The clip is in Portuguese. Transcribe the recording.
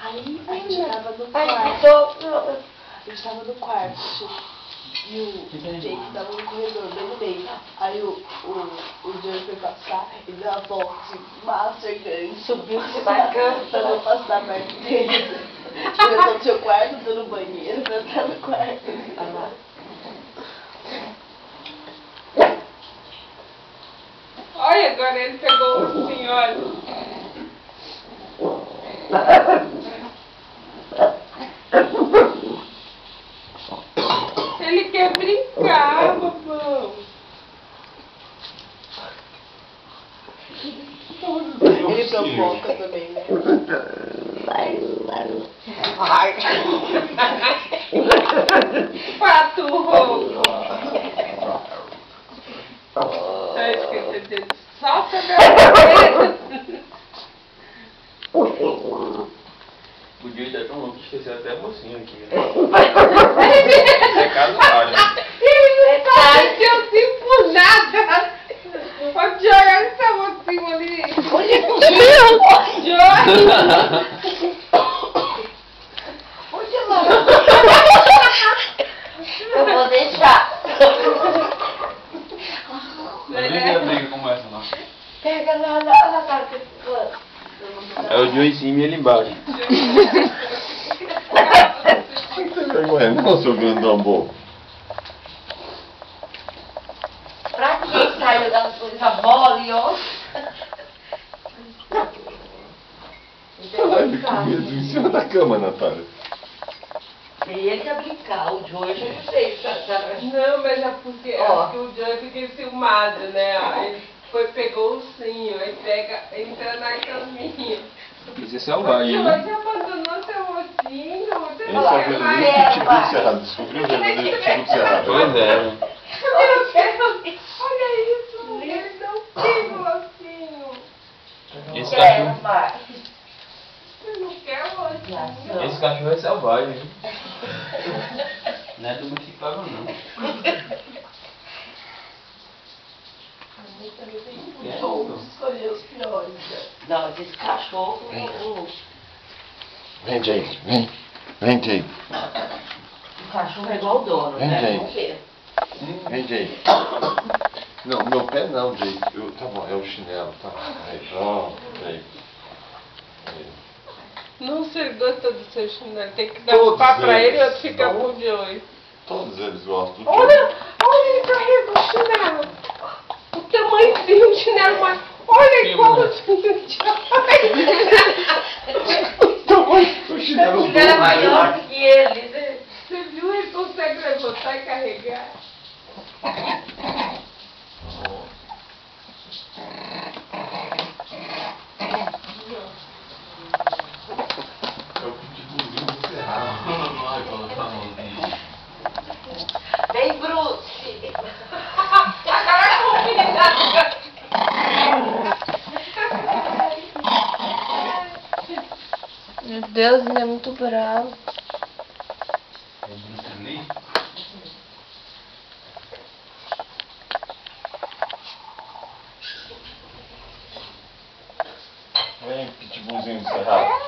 Aí a gente tava no quarto. A gente tava no quarto. E o Jake tava no corredor, bem no meio. Aí o Joey foi passar e deu a volta assim, master grande. Subiu se marcando pra não passar perto dele. Ele entrou no seu quarto, entrou no banheiro pra entrar no quarto. Olha lá. Olha, agora ele pegou o senhor. Ele quer brincar, babão. Ele provoca também, né? Pato rouco. Tá esquecendo dele. Solta meu dedo. O Joey tá tão louco que esqueceu até a mocinha aqui. Né? É casado. Ele não aconteceu assim por nada. Pode jogar essa mocinha ali. Olha que Joga. Olha lá. Eu vou deixar. Não vi que a briga como essa, não. Pega lá na cara que É o Joey em cima e ele embaixo. Não tem vergonha não, seu grandão bobo. Pra que saiu das coisas mole, ó? Caralho, que medo. Em cima da cama, Natália. Ele quer brincar, o Joey eu não sei. Não, mas é porque, Ó. o Joey fica enciumado, né? Ele pegou o ursinho, aí entra na caminha. Isso é selvagem, O né? Joey abandonou seu ursinho. Você Ele não só quer vê mais. nem o pitbull cerrado. Descobriu o verdadeiro pitbull cerrado. Pois é. Eu quero. Olha isso, ele não tem o ursinho. Esse cachorro, Você não quer o ursinho. esse cachorro é selvagem, hein? Não é domesticável, não. Escolher os piores. Não, esse cachorro. Vem, Jake. Vem. Vem, Jake. O cachorro é igual o dono, Vem, né? gente. Vamos ver. Vem, Jake. Não, meu pé não, Jake. Tá bom, é o chinelo, tá? Aí, pronto. Aí. Não se gosta do seu chinelo. Tem que dar um Todos pá pra ele e eles outro fica dão. com o Joey. Todos eles gostam. Olha, ele carrega o chinelo. O tamanhozinho do chinelo, mas olha como o chinelo de O chinelo O cara é maior que ele, né? Você viu? Ele consegue levantar e carregar. É o pitbullzinho cerrado. Ai, colocar a mãozinha. Vem, Bruce. Agora é combinado. Meu Deus, ele é muito bravo. É o Bruce Lee? Vem, pitbullzinho cerrado.